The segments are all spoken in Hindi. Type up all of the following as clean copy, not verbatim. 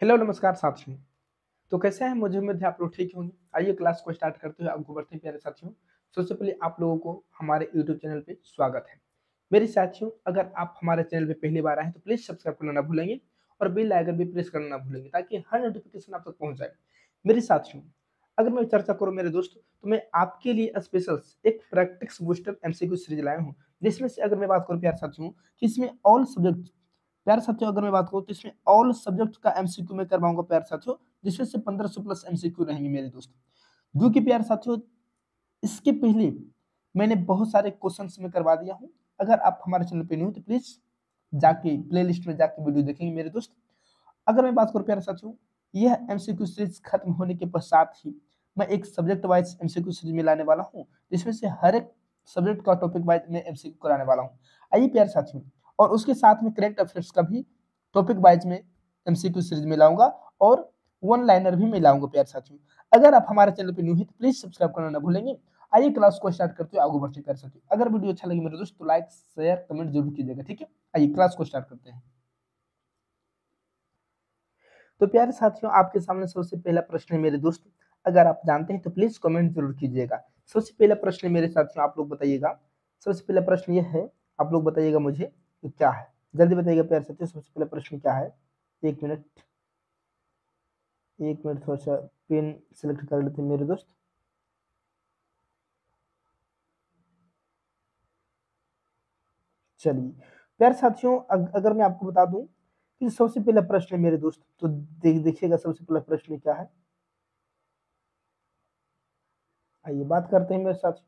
हेलो नमस्कार साथियों। तो कैसे हैं? मुझे उम्मीद है आप लोग ठीक होंगे। आइए क्लास को स्टार्ट करते हुए आपको बढ़ते हैं प्यारे साथियों। सबसे पहले आप लोगों को हमारे यूट्यूब चैनल पे स्वागत है। मेरे साथियों, अगर आप हमारे चैनल पे पहली बार आए हैं तो प्लीज सब्सक्राइब करना ना भूलेंगे और बेल आइकन भी प्रेस करना ना भूलेंगे ताकि हर नोटिफिकेशन आप तक पहुंच जाए। मेरे साथियों, अगर मैं चर्चा करूं मेरे दोस्त, तो मैं आपके लिए स्पेशल एक प्रैक्टिस बूस्टर एमसीक्यू सीरीज लाया हूं, जिसमें से अगर मैं बात करूं प्यारे साथियों कि इसमें ऑल सब्जेक्ट, प्यारे साथियों अगर मैं बात करूं तो इसमें ऑल सब्जेक्ट का एमसीक्यू मैं करवाऊंगा प्यारे साथियों, जिसमें से 1500 प्लस एमसीक्यू रहेंगे मेरे दोस्त। जो कि प्यारे साथियों इसके पहले मैंने बहुत सारे क्वेश्चंस में करवा दिया हूं। अगर आप हमारे चैनल पे नहीं हो तो प्लीज जाके प्लेलिस्ट में जाके वीडियो देखेंगे मेरे दोस्त। अगर मैं बात करूं प्यारे साथियों, यह एमसीक्यू सीरीज खत्म होने के पश्चात ही मैं एक सब्जेक्ट वाइज एमसीक्यू सीरीज में लाने वाला हूं, जिसमें से हर एक सब्जेक्ट का टॉपिक वाइज मैं एमसीक्यू कराने वाला हूं। आइए प्यारे साथियों, और उसके साथ में करेंट अफेयर्स का भी टॉपिक वाइज में एमसीक्यू सीरीज में लाऊंगा और वन लाइनर भी मैं लाऊंगा प्यारे साथियों। अगर आप हमारे चैनल पे न्यू है तो प्लीज सब्सक्राइब करना ना भूलेंगे। आइए क्लास को स्टार्ट करते हुए आगे बढ़ते प्यारे साथियों। अगर वीडियो अच्छा लगे मेरे दोस्त तो लाइक शेयर कमेंट जरूर कीजिएगा, ठीक है। आइए क्लास को स्टार्ट करते हैं। तो प्यारे साथियों, आपके सामने सबसे पहला प्रश्न है मेरे दोस्त। अगर आप जानते हैं तो प्लीज कमेंट जरूर कीजिएगा। सबसे पहला प्रश्न मेरे साथियों आप लोग बताइएगा। सबसे पहला प्रश्न ये है, आप लोग बताइएगा मुझे कि क्या है। जल्दी बताइएगा प्यारे साथियों, सबसे पहला प्रश्न क्या है। एक मिनट, एक मिनट, थोड़ा सा पेन सिलेक्ट कर लेते हैं मेरे दोस्त। चलिए प्यारे साथियों, अगर मैं आपको बता दूं कि सबसे पहला प्रश्न है मेरे दोस्त, तो देखिएगा सबसे पहला प्रश्न क्या है। आइए बात करते हैं मेरे साथ।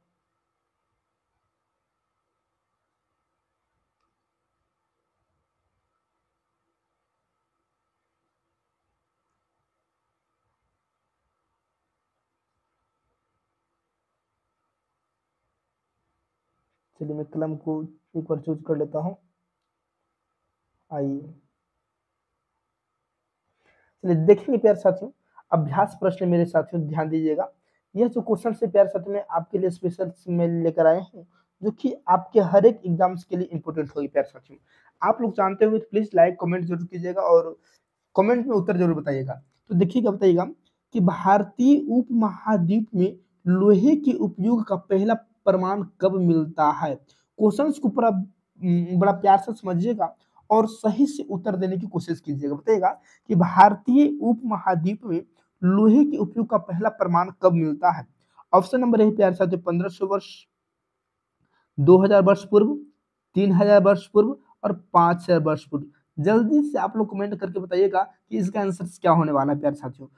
चलिए मैं कलम को एक बार चूज कर लेता हूँ। आइए चलिए देखेंगे प्यारे साथियों। अभ्यास प्रश्न मेरे साथियों ध्यान दीजिएगा। यह जो क्वेश्चन से प्यारे साथियों मैं आपके लिए स्पेशल में लेकर आए हूँ, जो कि आपके हर एक एग्जाम्स के लिए इंपॉर्टेंट होगी प्यारे साथियों। आप लोग जानते होंगे तो प्लीज लाइक कमेंट जरूर कीजिएगा और कमेंट में उत्तर जरूर बताइएगा। तो देखिएगा, बताइएगा कि भारतीय उपमहाद्वीप में लोहे के उपयोग का पहला प्रमाण कब मिलता है। क्वेश्चंस को पूरा बड़ा प्यार से समझिएगा और सही से उत्तर देने की कोशिश कीजिएगा। बताइएगा कि भारतीय उपमहाद्वीप में लोहे के उपयोग का पहला प्रमाण कब मिलता है। ऑप्शन नंबर ए प्यारे साथियों 1500 वर्ष, 2000 वर्ष पूर्व, 3000 वर्ष पूर्व और 5000 वर्ष पूर्व। जल्दी से आप लोग कमेंट करके बताइएगा कि इसका आंसर क्या होने वाला है प्यारे साथियों।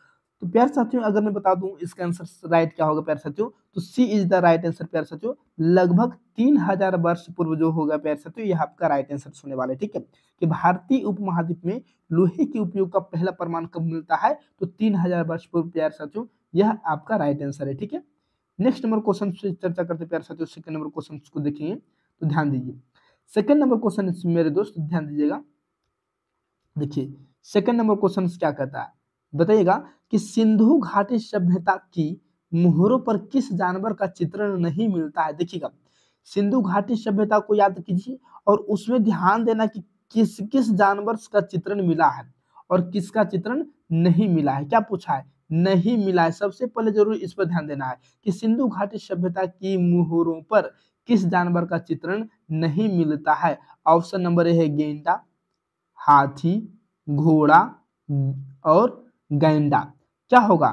तो प्यारे साथियों अगर मैं बता दूं इसका आंसर राइट क्या होगा प्यारे साथियों, तो सी इज द राइट आंसर प्यारे साथियों। लगभग 3000 वर्ष पूर्व जो होगा प्यारे साथियों, यह आपका राइट आंसर होने वाला है, ठीक है। कि भारतीय उपमहाद्वीप में लोहे के उपयोग का पहला प्रमाण कब मिलता है, तो 3000 वर्ष पूर्व प्यारे साथियों, यह आपका राइट आंसर है, ठीक है। नेक्स्ट नंबर क्वेश्चन से चर्चा करते प्यारे साथियों। सेकंड नंबर क्वेश्चन को देखिए तो ध्यान दीजिए। सेकंड नंबर क्वेश्चन मेरे दोस्त ध्यान दीजिएगा। देखिए सेकंड नंबर क्वेश्चन क्या कहता है, बताइएगा कि सिंधु घाटी सभ्यता की मोहरों पर किस जानवर का चित्रण नहीं मिलता है। देखिएगा सिंधु घाटी सभ्यता को याद कीजिए और उसमें ध्यान देना कि किस किस जानवर का चित्रण मिला है और किसका चित्रण नहीं मिला है। क्या पूछा है, नहीं मिला है। सबसे पहले जरूर इस पर ध्यान देना है कि सिंधु घाटी सभ्यता की मोहरों पर किस जानवर का चित्रण नहीं मिलता है। ऑप्शन नंबर ए है गेंडा, हाथी, घोड़ा और गैंडा। क्या होगा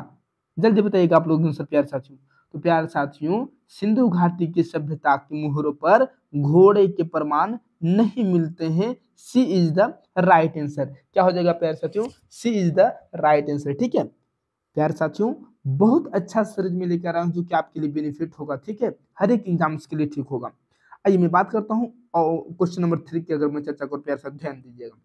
जल्दी बताइएगा आप लोग सब प्यारे साथियों। तो प्यारे साथियों सिंधु घाटी की सभ्यता की मोहरों पर घोड़े के प्रमाण नहीं मिलते हैं। सी इज द राइट आंसर। क्या हो जाएगा प्यारे साथियों, सी इज द राइट आंसर, ठीक है। प्यारे साथियों बहुत अच्छा सीरीज में लेकर आया हूं जो कि आपके लिए बेनिफिट होगा, ठीक है, हर एक एग्जाम्स के लिए ठीक होगा। आइए मैं बात करता हूँ और क्वेश्चन नंबर 3 की अगर मैं चर्चा करूँ प्यारे साथ ध्यान दीजिएगा।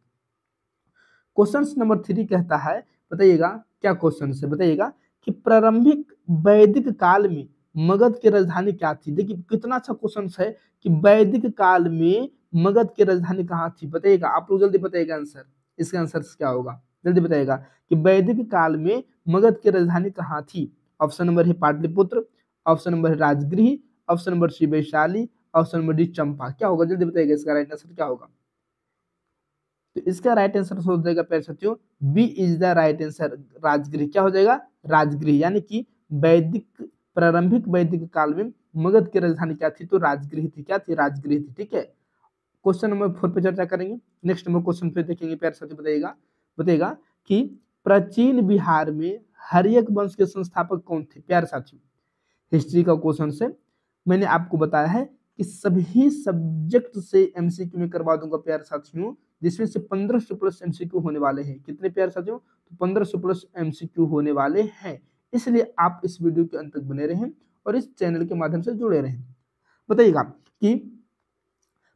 क्वेश्चन नंबर 3 कहता है, बताइएगा क्या क्वेश्चन है, बताइएगा कि प्रारंभिक वैदिक काल में मगध की राजधानी क्या थी। देखिए कितना अच्छा क्वेश्चन है कि वैदिक काल में मगध की राजधानी कहाँ थी। बताइएगा आप लोग जल्दी बताइएगा आंसर, इसका आंसर क्या होगा जल्दी बताइएगा कि वैदिक काल में मगध की राजधानी कहाँ थी। ऑप्शन नंबर है पाटलिपुत्र, ऑप्शन नंबर है Rajgriha, option number C Vaishali, option number D Champa. क्या होगा जल्दी बताइएगा इसका राइट आंसर क्या होगा। तो इसका राइट आंसर हो जाएगा प्यारे साथियों B is the right answer, Rajagriha. क्या हो जाएगा? राजगृह। यानी कि वैदिक प्रारंभिक वैदिक काल में मगध की राजधानी क्या थी? तो राजगृह थी। क्या थी? राजगृह थी। ठीक है, क्वेश्चन नंबर 4 पे चर्चा करेंगे। नेक्स्ट नंबर क्वेश्चन पे देखेंगे प्यारे साथियों, बताइएगा बताइएगा कि प्राचीन बिहार में हर्यक वंश के संस्थापक कौन थे? प्यारे साथियों, हिस्ट्री का क्वेश्चन से मैंने आपको बताया है कि सभी सब्जेक्ट से एमसीक्यू में करवा दूंगा प्यारे साथियों, जिसमें से 1500 प्लस एमसीक्यू होने वाले हैं। कितने प्यारे साथियों? तो 1500 प्लस एमसीक्यू होने वाले हैं। इसलिए आप इस वीडियो के अंत तक बने रहें और इस चैनल के माध्यम से जुड़े रहें। बताइएगा कि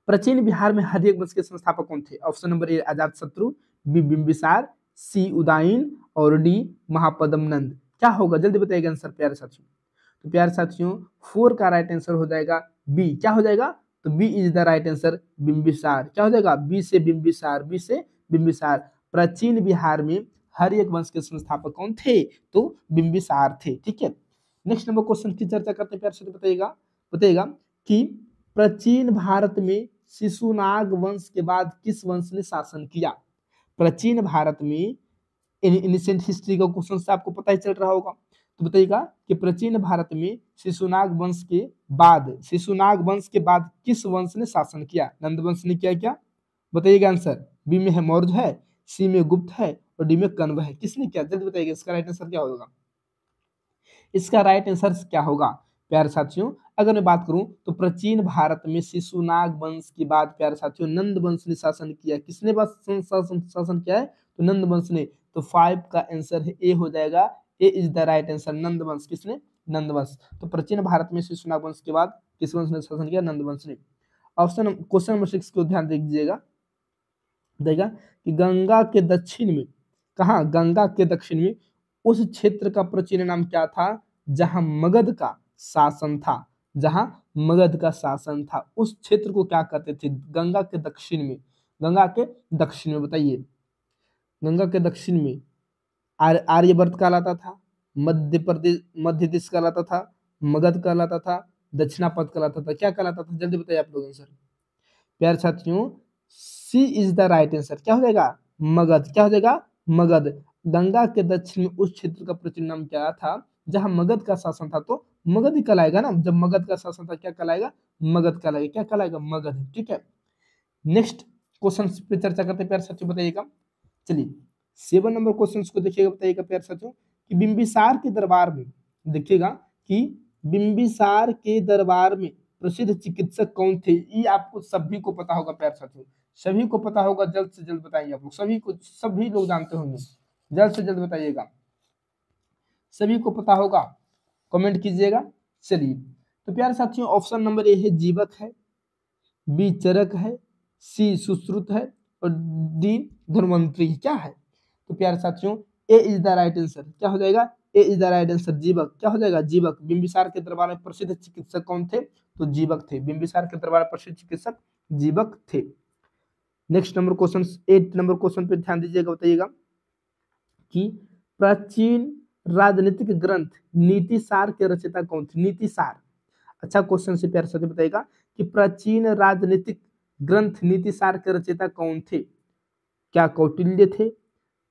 प्राचीन बिहार में हर्यक वंश के संस्थापक कौन थे? ऑप्शन नंबर ए अजात शत्रु, बी बिंबिसार, सी उदयन और डी महापद्म नंद। क्या होगा? जल्दी बताइएगा आंसर प्यारे साथियों। तो प्यारे साथियों 4 का राइट आंसर हो जाएगा बी। क्या हो जाएगा? तो B is the right answer, Bimbisara. क्या हो जाएगा? बी से बिंबिसार, बी से बिंबिसार। प्राचीन बिहार में हर्यक वंश के संस्थापक कौन थे? तो बिंबिसार थे। ठीक है, नेक्स्ट नंबर क्वेश्चन की चर्चा करते हैं प्यारे साथियों। बताइएगा बताइएगा कि प्राचीन भारत में शिशुनाग वंश के बाद किस वंश ने शासन किया? प्राचीन भारत में एनिसेंट हिस्ट्री का क्वेश्चन से आपको पता ही चल रहा होगा। तो बताइएगा कि प्राचीन भारत में शिशुनाग वंश के बाद किस वंश ने शासन किया? नंद वंश ने किया क्या? बताइएगा आंसर। बी में है मौर्य है, सी में गुप्त है और डी में कण्व है। किसने किया? जल्दी बताइएगा इसका राइट आंसर क्या होगा? इसका राइट आंसर क्या होगा प्यारे साथियों? अगर मैं बात करूं तो प्राचीन भारत में शिशुनाग वंश के बाद प्यारे साथियों नंद वंश ने शासन किया। किसने शासन किया है? तो नंद वंश ने। तो 5 का आंसर है ए हो जाएगा। A is the right answer, नंद वंश। किसने? नंद वंश। तो प्राचीन भारत में शिशुनाग वंश के बाद किस वंश ने शासन किया? नंद वंश ने। ऑप्शन क्वेश्चन नंबर 6 को ध्यान दीजिएगा, देगा कि गंगा के दक्षिण में, कहा? गंगा के दक्षिण में उस क्षेत्र का प्राचीन नाम क्या था जहां मगध का शासन था? जहां मगध का शासन था उस क्षेत्र को क्या कहते थे? गंगा के दक्षिण में, गंगा के दक्षिण में बताइए। गंगा के दक्षिण में आर्यवर्त कहलाता था, मध्य प्रदेश, मध्य देश कहलाता था, मगध कहलाता था, दक्षिणापथ कहलाता था। क्या कहलाता था? जल्दी बताइए आप लोग आंसर। प्यारे साथियों सी इज द राइट आंसर। क्या हो जाएगा? मगध। क्या हो जाएगा? मगध। गंगा के दक्षिण में उस क्षेत्र का प्राचीन नाम क्या था जहां मगध का शासन था? तो मगध ही कहलाएगा ना। जब मगध का शासन था क्या कहलाएगा? मगध कहलाएगा। क्या कहलाएगा? मगध। ठीक है, नेक्स्ट क्वेश्चन पे चर्चा करते हैं प्यारे साथियों। बताइएगा, चलिए 7 नंबर क्वेश्चन को देखिएगा। बताइएगा प्यारे साथियों कि बिंबिसार के दरबार में, देखिएगा कि बिंबिसार के दरबार में प्रसिद्ध चिकित्सक कौन थे? ये आपको सभी को पता होगा प्यारे साथियों, सभी को पता होगा। जल्द से जल्द बताइए आप लोग, सभी को, सभी लोग जानते होंगे। जल्द से जल्द बताइएगा, सभी को पता होगा, कमेंट कीजिएगा। चलिए, तो प्यारे साथियों ऑप्शन नंबर ए है जीवक है, बी चरक है, सी सुश्रुत है और डी धन्वंतरी। क्या है? तो प्यारे साथियों A is the right answer. क्या हो जाएगा? A is the right answer, जीवक। क्या हो जाएगा? जीवक। बिंबिसार के दरबार में प्रसिद्ध चिकित्सक कौन थे? तो जीवक थे। बिंबिसार के दरबार में प्रसिद्ध चिकित्सक जीवक थे। Next number question, 8 number question पे ध्यान दीजिएगा। बताइएगा कि प्राचीन राजनीतिक ग्रंथ नीतिसार के रचयिता कौन थे? नीतिसार, अच्छा क्वेश्चन से प्यारे साथी। बताइएगा कि प्राचीन राजनीतिक ग्रंथ नीतिसार के रचयिता कौन थे? क्या कौटिल्य थे,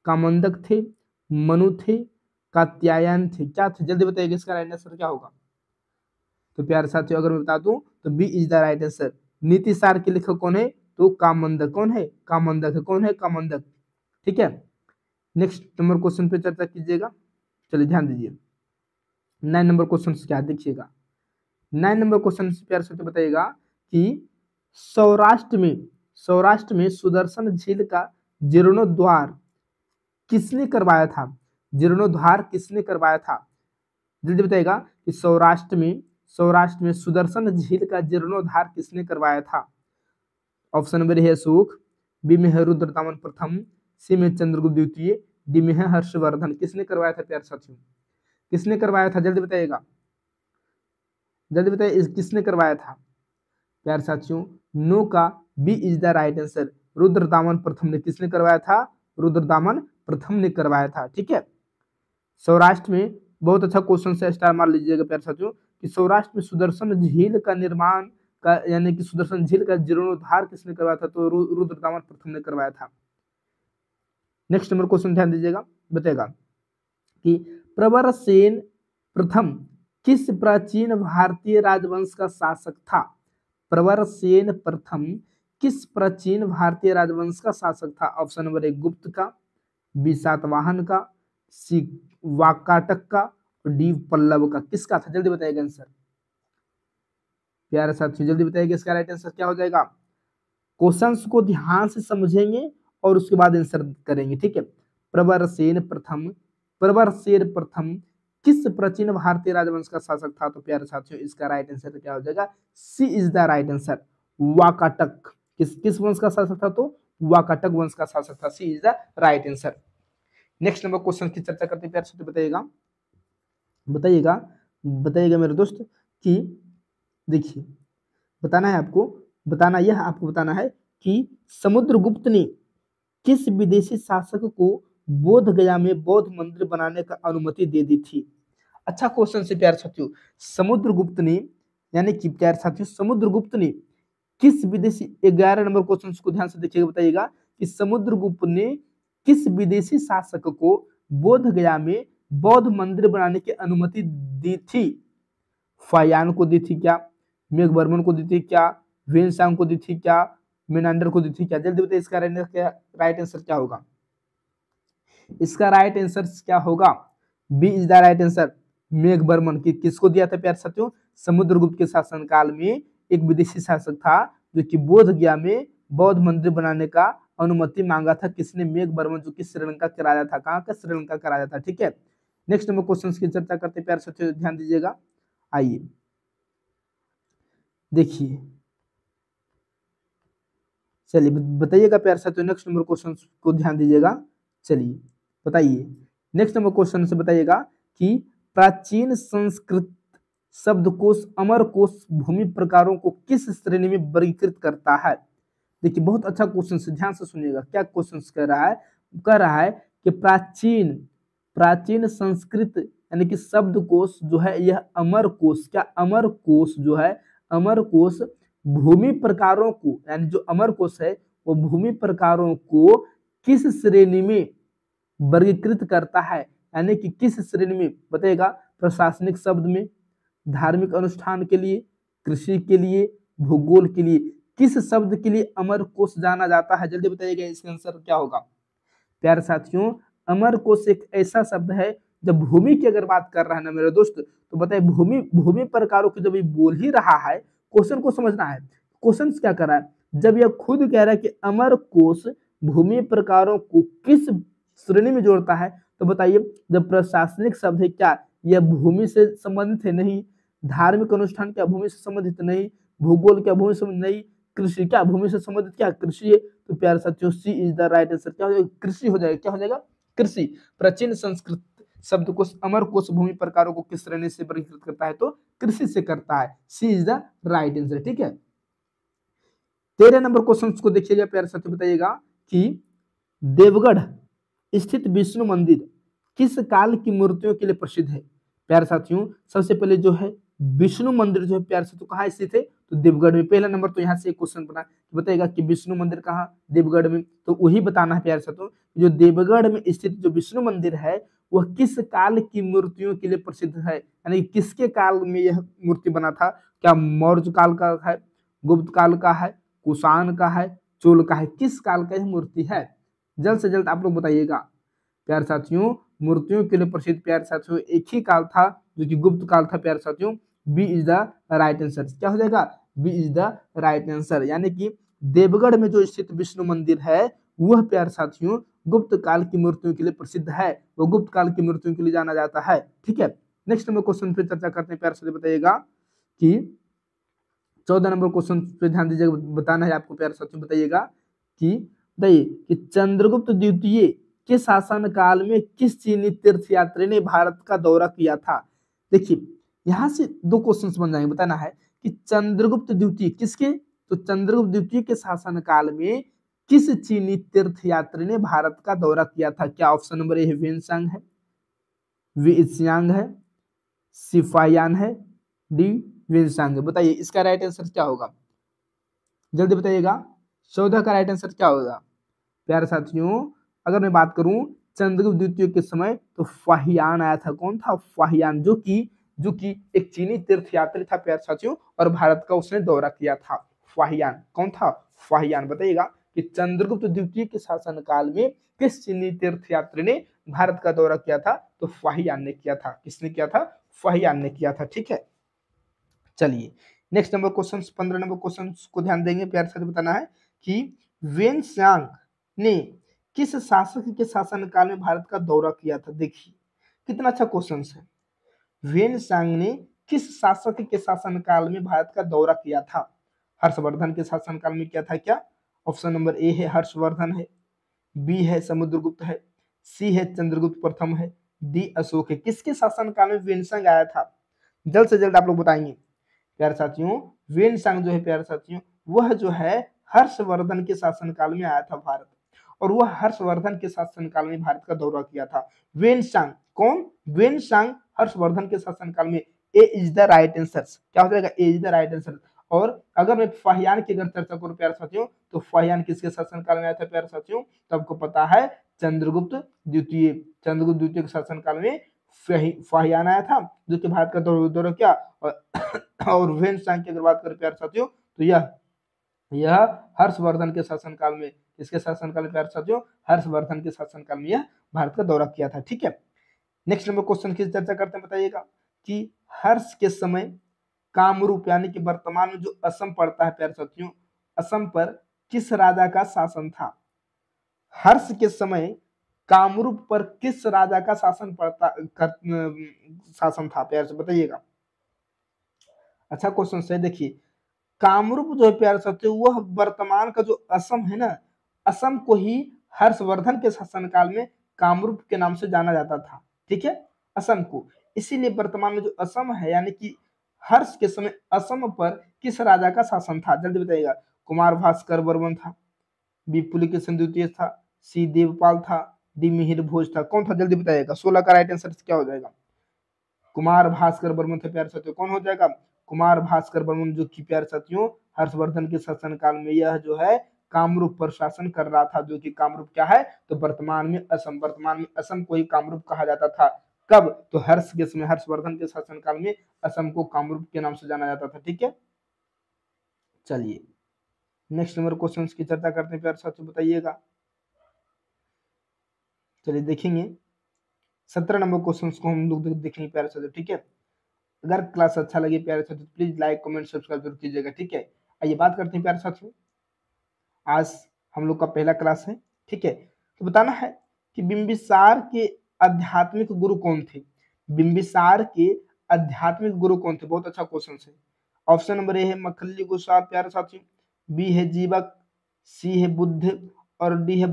कामंदक थे, मनु थे, कात्यायन थे? क्या थे? जल्दी बताइएगा इसका राइट आंसर क्या होगा? तो प्यारे साथियों अगर मैं बता दूं तो B is the right answer. Nitisara के लेखक कौन है? तो कामंदक। कौन है? कामंदक है। कौन है? कामंदक। ठीक है, नेक्स्ट नंबर क्वेश्चन पे चर्चा कीजिएगा। चलिए ध्यान दीजिए, 9 नंबर क्वेश्चन क्या देखिएगा। 9 नंबर क्वेश्चन से प्यारे साथियों बताइएगा कि सौराष्ट्र में सुदर्शन झील का जीर्णोद्धार किसने करवाया था? जीर्णोद्धार किसने करवाया था? जल्दी बताइएगा कि सौराष्ट्र में सुदर्शन झील का जीर्णोद्धार किसने करवाया था? ऑप्शन नंबर है अशोक, बी में है रुद्रदामन प्रथम, सी में चंद्रगुप्त द्वितीय, डी में है हर्षवर्धन। किसने करवाया था प्यारे साथियों? किसने करवाया था? जल्दी बताइएगा, जल्दी बताइए किसने करवाया था प्यारे साथियों? नो का B is the right answer, Rudradaman प्रथम ने। किसने करवाया था? रुद्रदामन प्रथम ने करवाया था। ठीक है, सौराष्ट्र में बहुत अच्छा क्वेश्चन से स्टार मार लीजिएगा प्यारे साथियों कि सौराष्ट्र में सुदर्शन झील का निर्माण का, यानी कि सुदर्शन झील का जीर्णोद्धार किसने करवाया था? तो रुद्रदामन प्रथम ने करवाया था। नेक्स्ट नंबर क्वेश्चन ध्यान दीजिएगा, बताएगा कि प्रवरसेन प्रथम किस प्राचीन भारतीय राजवंश का शासक था? प्रवरसेन प्रथम किस प्राचीन भारतीय राजवंश का शासक था? ऑप्शन नंबर ए गुप्त का, बी सातवाहन का, सी वाकाटक का, डी पल्लव का। किसका था? जल्दी बताइएगा आंसर। प्यारे साथियों जल्दी बताइएगा इसका राइट आंसर क्या हो जाएगा। क्वेश्चंस को ध्यान से समझेंगे और उसके बाद आंसर करेंगे, ठीक है। प्रवरसेन प्रथम किस प्राचीन भारतीय राजवंश का शासक था? तो प्यारे साथियों इसका राइट आंसर क्या हो जाएगा, C is the right answer, Vakataka. किस वंश का शासक था? तो वाकाटक वंश का शासक था, C is the right answer. Next number question की चर्चा करते हैं प्यारे साथियों, बताइएगा बताइएगा बताइएगा मेरे दोस्त कि देखिए बताना है आपको, बताना है कि समुद्रगुप्त ने किस विदेशी शासक को बोध गया में बौद्ध मंदिर बनाने का अनुमति दे दी थी? अच्छा क्वेश्चन से प्यारे साथियों, समुद्रगुप्त ने यानी कि प्यारे साथियों समुद्रगुप्त ने किस विदेशी, 11 नंबर क्वेश्चन को ध्यान से देखिएगा, बताइएगा कि समुद्रगुप्त ने किस विदेशी शासक को बोध गया में बौद्ध मंदिर बनाने की अनुमति दी थी? फायान को दी थी क्या, मेघवर्मन को दी थी क्या, वेनसांग को दी थी क्या, मेनांडर को दी थी क्या? जल्दी बताइए इसका राइट आंसर क्या होगा। इसका राइट आंसर क्या होगा, B is the right answer, Meghavarman. किसको दिया था प्यारे साथियों? समुद्रगुप्त के शासनकाल में एक विदेशी शासक था जो कि बोध गया में बौद्ध मंदिर बनाने का अनुमति मांगा था। किसने? मेघवर्मन, जो कि श्रीलंका का राजा था। कहाँ का? श्रीलंका का राजा था, ठीक है। नेक्स्ट नंबर क्वेश्चन की चर्चा करते हैं प्यारे साथियों, ध्यान दीजिएगा। आइए देखिए, चलिए बताइएगा प्यारे साथियों, नेक्स्ट नंबर क्वेश्चन को ध्यान दीजिएगा। चलिए बताइए नेक्स्ट नंबर क्वेश्चन से बताइएगा कि प्राचीन संस्कृत शब्दकोश अमरकोश भूमि प्रकारों को किस श्रेणी में वर्गीकृत करता है? देखिए बहुत अच्छा क्वेश्चन से ध्यान से सुनिएगा, क्या क्वेश्चन कह रहा है कि प्राचीन संस्कृत यानी कि शब्दकोश जो है यह अमरकोश, क्या अमरकोश जो है अमरकोश भूमि प्रकारों को, यानी जो अमरकोश है वो भूमि प्रकारों को किस श्रेणी में वर्गीकृत करता है? यानी कि किस श्रेणी में बताएगा, प्रशासनिक शब्द में, धार्मिक अनुष्ठान के लिए, कृषि के लिए, भूगोल के लिए, किस शब्द के लिए अमरकोश जाना जाता है? जल्दी बताइएगा इसका आंसर क्या होगा। प्यारे साथियों अमरकोश एक ऐसा शब्द है जब भूमि की अगर बात कर रहा है ना मेरे दोस्त, तो बताइए भूमि प्रकारों की जब ये बोल ही रहा है, क्वेश्चन को समझना है। क्वेश्चन क्या कर रहा है, जब यह खुद कह रहा है कि अमरकोश भूमि प्रकारों को किस श्रेणी में जोड़ता है, तो बताइए जब प्रशासनिक शब्द है क्या यह भूमि से संबंधित है? नहीं। धार्मिक अनुष्ठान क्या भूमि से संबंधित? नहीं। भूगोल क्या भूमि से नहीं। कृषि क्या भूमि से संबंधित? क्या कृषि है। तो प्यारे साथियों सी इज द राइट आंसर, क्या हो जाएगा, कृषि हो जाएगा। क्या हो जाएगा, कृषि। प्राचीन संस्कृत शब्दकोश अमरकोश भूमि प्रकारों को किस श्रेणी से वर्गीकृत करता है? तो कृषि से करता है, सी इज द राइट आंसर, ठीक है। 13 नंबर क्वेश्चन को देखिएगा प्यारे साथियों, बताइएगा कि देवगढ़ स्थित विष्णु मंदिर किस काल की मूर्तियों के लिए प्रसिद्ध है? प्यारे साथियों सबसे पहले जो है विष्णु मंदिर जो है प्यारे साथियों कहाँ स्थित है? तो देवगढ़ में। पहला नंबर तो यहाँ से एक क्वेश्चन बना, बताएगा कि विष्णु मंदिर कहाँ? देवगढ़ में। तो वही बताना है प्यारे साथियों, जो देवगढ़ में स्थित जो विष्णु मंदिर है वह किस काल की मूर्तियों के लिए प्रसिद्ध है? यानी किसके काल में यह मूर्ति बना था? क्या मौर्य काल का है, गुप्त काल का है, कुषाण का है, चोल का है? किस काल का यह मूर्ति है? जल्द से जल्द आप लोग बताइएगा। प्यारे साथियों मूर्तियों के लिए प्रसिद्ध प्यारे साथियों एक ही काल था जो कि गुप्त काल था प्यारे साथियों। B is the right answer, क्या हो जाएगा, B is the right answer. यानी कि देवगढ़ में जो स्थित विष्णु मंदिर है वह प्यारे साथियों गुप्त काल की मूर्तियों के लिए प्रसिद्ध है, वह गुप्त काल की मूर्तियों के लिए जाना जाता है, ठीक है। नेक्स्ट नंबर क्वेश्चन पे चर्चा करते हैं प्यारे साथियों, बताइएगा कि 14 नंबर क्वेश्चन पे ध्यान दीजिएगा, बताना है आपको प्यारे साथियों। बताइएगा कि चंद्रगुप्त द्वितीय के शासन काल में किस चीनी तीर्थयात्री ने भारत का दौरा किया था? देखिए यहाँ से दो क्वेश्चंस बन जाएंगे, बताना है कि चंद्रगुप्त द्वितीय किसके? तो चंद्रगुप्त द्वितीय के शासन काल में किस चीनी तीर्थयात्री ने भारत का दौरा किया था? क्या ऑप्शन नंबर ए वेनसांग है, विशियांग है, सिफायान है, डी वेनसांग है? बताइए इसका राइट आंसर क्या होगा, जल्दी बताइएगा। 14 का राइट आंसर क्या होगा? प्यारे साथियों अगर मैं बात करूं चंद्रगुप्त द्वितीय के समय तो फाहियान आया था। कौन था? फाहियान, जो कि एक चीनी तीर्थयात्री था प्यारे साथियों, और भारत का उसने दौरा किया था। फाहियान कौन था? फाहियान। बताइएगा कि चंद्रगुप्त द्वितीय के शासनकाल में किस चीनी तीर्थयात्री ने भारत का दौरा किया था? तो फाहियान ने किया था। किसने किया था? फाहियान ने किया था। ठीक है, चलिए next number question, 15 number question को ध्यान देंगे। प्यारे साथ बताना है कि वेनसांग ने किस शासक के शासनकाल में भारत का दौरा किया था? देखिए कितना अच्छा क्वेश्चन है। वेनसांग ने किस शासक के शासनकाल में भारत का दौरा किया था? हर्षवर्धन के शासनकाल में किया था क्या? ऑप्शन नंबर ए है हर्षवर्धन है, बी है समुद्रगुप्त है, सी है चंद्रगुप्त प्रथम है, डी अशोक है। किसके शासनकाल में वेनसांग आया था? जल्द से जल्द आप लोग बताएंगे। प्यारे साथियों वेनसांग जो है प्यारे साथियों वह जो है हर्षवर्धन के शासनकाल में आया था भारत, और वह हर्षवर्धन के शासनकाल में भारत का दौरा किया था। वेनसांग कौन? वेनसांग हर्षवर्धन के शासनकाल में। ए इज द राइट आंसर। क्या हो जाएगा? A is the right answer. और अगर मैं फाहियान की अगर चर्चा करूं प्यारे साथियों तो फाहियान किसके शासनकाल में आया था प्यारे साथियों? तो आपको पता है चंद्रगुप्त द्वितीय। चंद्रगुप्त द्वितीय के शासनकाल में फाहियान आया था जो कि भारत का दौरा किया। और वेनसांग की अगर बात करें प्यारे साथियों तो यह हर्षवर्धन के शासनकाल में, इसके शासनकाल में प्यारे साथियों हर्षवर्धन के शासनकाल में यह भारत का दौरा किया था। ठीक है, नेक्स्ट नंबर क्वेश्चन की चर्चा करते हैं। बताइएगा कि हर्ष के समय कामरूप यानी कि वर्तमान में जो असम पड़ता है प्यारे साथियों, असम पर किस राजा का शासन था? हर्ष के समय कामरूप पर किस राजा का शासन शासन था? प्यारे से बताइएगा। अच्छा क्वेश्चन है। देखिए कामरूप जो है प्यारे साथियों वह वर्तमान का जो असम है ना, असम को ही हर्षवर्धन के शासनकाल में कामरूप के नाम से जाना जाता था। ठीक है, असम को। इसीलिए वर्तमान में जो असम है यानी कि हर्ष के समय असम पर किस राजा का शासन था? जल्दी बताइएगा। कुमार भास्कर वर्मन था, बी पुलकेशिन द्वितीय था, सी देवपाल था, डी मिहिर भोज था। कौन था? जल्दी बताइएगा। 16 का राइट आंसर क्या हो जाएगा? कुमार भास्कर बर्मन थे प्यारे साथियों। कौन हो जाएगा? कुमार भास्कर बर्मन, जो कि प्यारे साथियों हर्षवर्धन के शासनकाल में यह जो है कामरूप पर शासन कर रहा था, जो कि कामरूप क्या है? तो वर्तमान में असम। वर्तमान में असम को ही कामरूप कहा जाता था। कब? तो हर्ष के समय हर्षवर्धन के शासनकाल में असम को कामरूप के नाम से जाना जाता था। ठीक है, चलिए नेक्स्ट नंबर क्वेश्चन की चर्चा करते हैं प्यारे साथियों। बताइएगा। चलिए देखेंगे 17 नंबर क्वेश्चन को हम लोग देखेंगे प्यारे साथियों। ठीक है, अगर क्लास अच्छा लगे प्यारे साथियों प्लीज लाइक कमेंट सब्सक्राइब जरूर कीजिएगा। ठीक है, आइए बात करते हैं प्यारे साथियों। आज हम लोग का पहला क्लास है। ठीक है, तो बताना है कि बिंबिसार के आध्यात्मिक गुरु कौन थे? बिंबिसार के आध्यात्मिक गुरु कौन थे? बहुत अच्छा क्वेश्चन है। ऑप्शन नंबर ए है मखल्ली गोसाल प्यारे साथियों, बी है जीवक, सी है बुद्ध, और डी है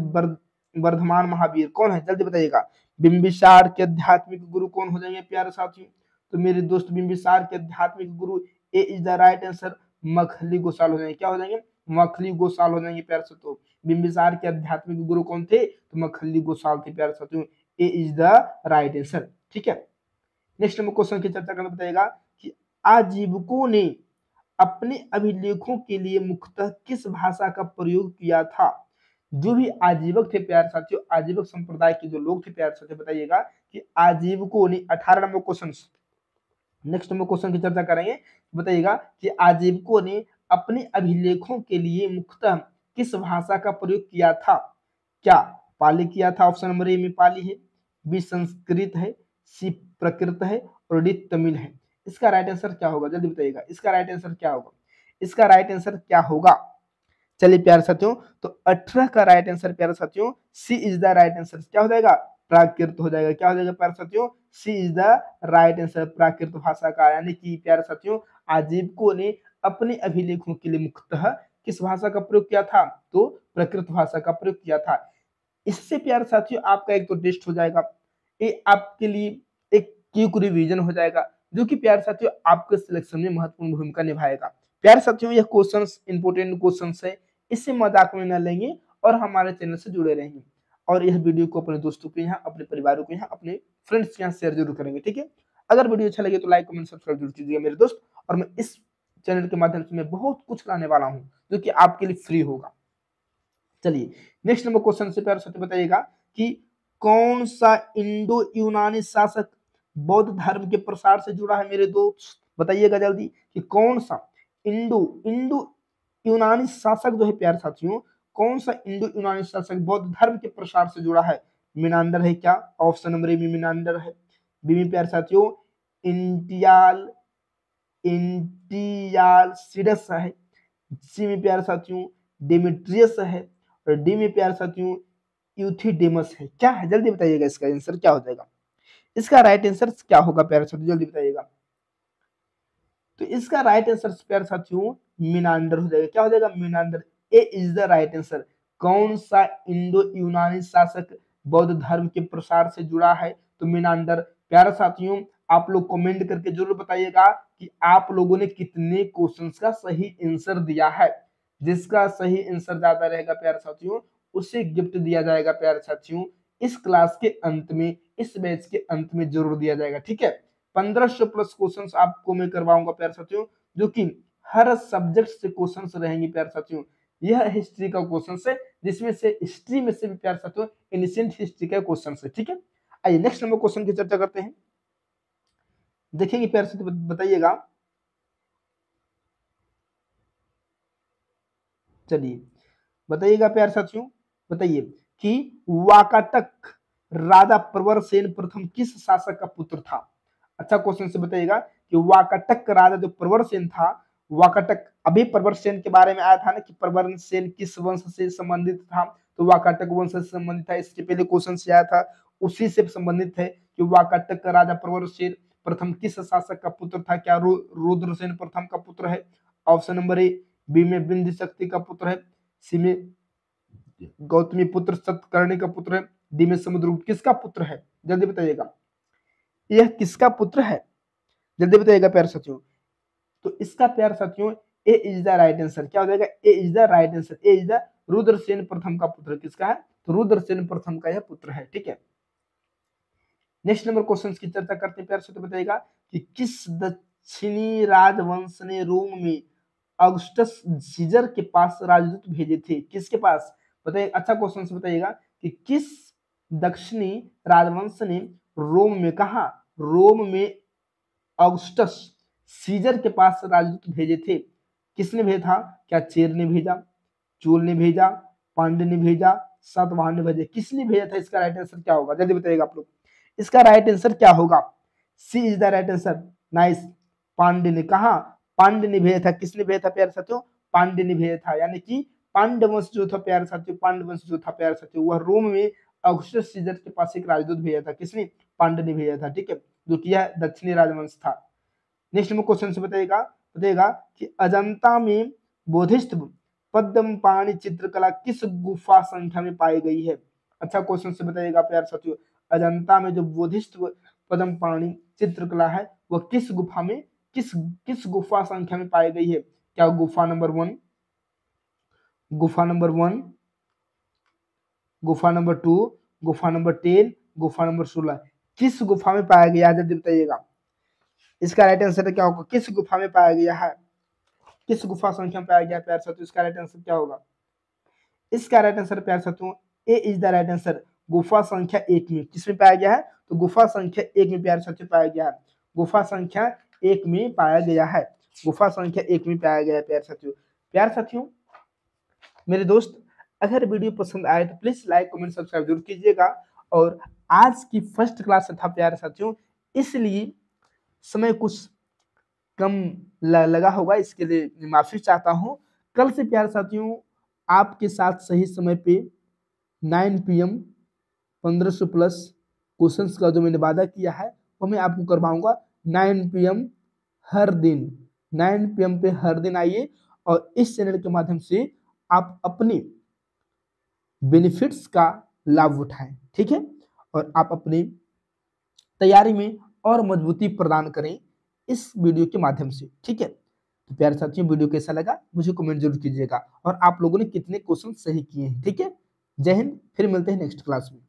वर्धमान महावीर। कौन है? जल्दी बताइएगा। बिंबिसार के आध्यात्मिक गुरु कौन हो जाएंगे प्यारे साथियों? तो मेरे दोस्त बिंबिसार के आध्यात्मिक गुरु A is the right answer Makkhali Gosala हो जाएंगे। क्या हो जाएंगे? मखली गोसाल हो जाएंगे प्यारे साथियों। बिंबिसार के आध्यात्मिक गुरु कौन थे? तो मखली गोसाल थे प्यारे साथियों। A is the right answer. ठीक है, नेक्स्ट नंबर क्वेश्चन की चर्चा करना बताएगा कि आजीवकों ने अपने अभिलेखों के लिए मुख्यतः किस भाषा का प्रयोग किया था? जो भी आजीवक थे प्यारे साथियों, आजीवक संप्रदाय के जो लोग थे प्यारे साथियों, बताइएगा कि आजीवकों ने 18 number question, next number question की चर्चा करेंगे। बताइएगा कि आजीवकों ने अपने अभिलेखों के लिए मुख्यतः किस भाषा का प्रयोग किया था? क्या पाली किया था? ऑप्शन नंबर ए में पाली है, बी संस्कृत है, सी प्रकृत है, और डी तमिल है। इसका राइट आंसर क्या होगा? जल्दी बताइएगा। इसका राइट आंसर क्या होगा? इसका राइट आंसर क्या होगा? चलिए प्यारे साथियों, तो 18 का राइट आंसर प्यारे साथियों सी इज द राइट आंसर। क्या हो जाएगा? प्राकृत हो जाएगा। क्या हो जाएगा प्यारे साथियों? सी इज द राइट आंसर प्राकृत भाषा का। यानी कि प्यारे साथियों आजीवकों ने अपने अभिलेखों के लिए मुख्यतः किस भाषा का प्रयोग किया था? तो प्रकृत भाषा का प्रयोग किया था। इससे प्यारे साथियों आपका एक तो टेस्ट हो जाएगा, ये आपके लिए एक क्विक रिवीजन हो जाएगा, जो कि प्यारे साथियों आपके सिलेक्शन में महत्वपूर्ण भूमिका निभाएगा। प्यारे साथियों यह क्वेश्चंस इंपोर्टेंट क्वेश्चंस है, इससे मजाक में न लेंगे और हमारे चैनल से जुड़े रहेंगे। और यह वीडियो को अपने दोस्तों के यहाँ, अपने परिवारों के यहाँ, अपने फ्रेंड्स के यहाँ शेयर जरूर करेंगे। ठीक है, अगर वीडियो अच्छा लगे तो लाइक कमेंट सब्सक्राइब जरूर कीजिएगा मेरे दोस्त। और मैं इस चैनल के माध्यम से मैं बहुत कुछ लाने वाला हूँ जो कि आपके लिए फ्री होगा। चलिए नेक्स्ट नंबर क्वेश्चन से प्यारे साथियों बताइएगा कि कौन सा इंडो यूनानी शासक बौद्ध धर्म के प्रसार से जुड़ा है मेरे दोस्त, बताइएगा जल्दी कि कौन सा इंडो इंडो यूनानी शासक जो है प्यारे साथियों, कौन सा इंडो यूनानी शासक बौद्ध धर्म के प्रसार से जुड़ा है। मिनांडर है क्या? ऑप्शन नंबर ए में मिनांडर है। बी में प्यारे साथियों इंटियालसीडस है। सी में प्यारे साथियों डेमेट्रियस है। और डी में प्यारे साथियों यूथिडेमस है। क्या है जल्दी बताइएगा, इसका आंसर क्या हो जाएगा? इसका राइट आंसर क्या होगा प्यारे साथियों, जल्दी बताइएगा। तो इसका राइट आंसर प्यारे साथियों मिनांडर हो जाएगा। क्या हो जाएगा? Menander. A is the right answer. कौन सा इंडो यूनानी शासक बौद्ध धर्म के प्रसार से जुड़ा है? तो मिनांडर। प्यारे साथियों आप लोग कमेंट करके जरूर बताइएगा कि आप लोगों ने कितने क्वेश्चंस का सही आंसर दिया है। जिसका सही आंसर ज्यादा रहेगा प्यारे साथियों उसे गिफ्ट दिया जाएगा प्यारे साथियों। इस क्लास के अंत में, इस बैच के अंत में जरूर दिया जाएगा, ठीक है। 1500 प्लस क्वेश्चंस आपको मैं करवाऊंगा प्यारे साथियों, जो कि हर सब्जेक्ट से क्वेश्चंस रहेंगे प्यारे साथियों। यह हिस्ट्री का क्वेश्चन है, जिसमें से हिस्ट्री में से भी प्यारे साथियों एंशिएंट हिस्ट्री का क्वेश्चन है, ठीक है। आइए नेक्स्ट नंबर क्वेश्चन की चर्चा करते हैं। देखेंगे प्यारे साथियों, बताइएगा। चलिए बताइएगा प्यारे साथियों, बताइए कि वाकाटक राजा प्रवर सेन प्रथम किस शासक का पुत्र था? अच्छा क्वेश्चन से बताइएगा कि वाकाटक राजा जो प्रवर सेन था, वाकाटक, अभी प्रवर सेन के बारे में आया था ना कि प्रवर सेन किस वंश से संबंधित था, तो वाकाटक वंश से संबंधित था। इसके पहले क्वेश्चन से आया था, उसी से संबंधित है कि वाकाटक राजा प्रवर सेन प्रथम किस शासक का पुत्र था? क्या रुद्रसेन प्रथम का पुत्र है? Option number A. बी में बिंदु शक्ति का पुत्र है। सी में गौतमी पुत्र सतकर्णी का पुत्र है। डी में समुद्रगुप्त किसका पुत्र है? जल्दी बताइएगा, यह किसका पुत्र है? जल्दी बताइएगा प्यारे साथियों। तो इसका प्यारे साथियों A is the right answer. क्या हो जाएगा? A is the right answer. A is the Rudrasena प्रथम का पुत्र किसका है? तो रुद्रसेन प्रथम का यह पुत्र है, ठीक है। नेक्स्ट नंबर क्वेश्चन की चर्चा करते हैं प्यारे साथियों, बताइएगा कि किस दक्षिणी राजवंश ने रोम में ऑगस्टस सीजर के पास राजदूत भेजे थे? किसके पास? बताइए, अच्छा क्वेश्चन से बताइएगा कि किस दक्षिणी राजवंश ने रोम में, कहा रोम में ऑगस्टस सीजर के पास राजदूत भेजे थे? किसने भेजा था? क्या चेर ने भेजा, चोल ने भेजा, पांड्य ने भेजा, सातवाहन ने भेजा? किसने भेजा था? इसका राइट आंसर क्या होगा? जल्दी बताइएगा आप लोग, इसका राइट आंसर क्या होगा? C is the right answer. Nice. Pandya ने, कहा पांड्य ने भेजा था। किसने भेजा था प्यारे साथियों? पांड्य ने भेजा था। यानी कि पांड्य वंश जो था प्यारे साथियों, पांड्य वंश जो था प्यारे साथियों, वह रोम में ऑगस्टस सीजर के पास एक राजदूत भेजा था। किसने? पांड्य ने भेजा था, ठीक है, जो कि यह दक्षिणी राजवंश था। नेक्स्ट नंबर क्वेश्चन से बताइएगा कि अजंता में बोधिस्थ पद्मपाणि चित्रकला किस गुफा संख्या में पाई गई है? अच्छा क्वेश्चन से बताइएगा प्यारे साथियों, अजंता में जो बोधिस्थ पद्मपाणि चित्रकला है वह किस गुफा में, किस गुफा संख्या में पाई गई है? क्या गुफा नंबर 1, गुफा नंबर 1, गुफा नंबर 2, गुफा नंबर 10, गुफा नंबर 16? किस गुफा में पाया गया? जल्दी बताइएगा, इसका राइट आंसर क्या होगा? किस गुफा में पाया गया है? किस गुफा संख्या में पाया गया प्यारे साथियों? इसका राइट आंसर क्या होगा? इसका राइट आंसर प्यारे साथियों A is the right answer. गुफा संख्या 1 में। किसमें पाया गया है? तो गुफा संख्या 1 में प्यारे साथियों पाया गया है। गुफा संख्या 1 में पाया गया है। गुफा संख्या 1 में पाया गया है प्यारे साथियों। प्यारे साथियों मेरे दोस्त, अगर वीडियो पसंद आए तो प्लीज लाइक कमेंट सब्सक्राइब जरूर कीजिएगा। और आज की फर्स्ट क्लास था प्यारे साथियों, इसलिए समय कुछ कम लगा होगा, इसके लिए माफी चाहता हूं। कल से प्यारे साथियों आपके साथ सही समय पे 9 PM 1500 प्लस क्वेश्चंस का जो मैंने वादा किया है वो मैं आपको करवाऊंगा 9 PM हर दिन। 9 PM पे हर दिन आइए और इस चैनल के माध्यम से आप अपने बेनिफिट्स का लाभ उठाएं, ठीक है, और आप अपनी तैयारी में और मजबूती प्रदान करें इस वीडियो के माध्यम से, ठीक है। तो प्यारे साथियों वीडियो कैसा लगा मुझे कमेंट जरूर कीजिएगा, और आप लोगों ने कितने क्वेश्चन सही किए हैं, ठीक है। जय हिंद, फिर मिलते हैं नेक्स्ट क्लास में।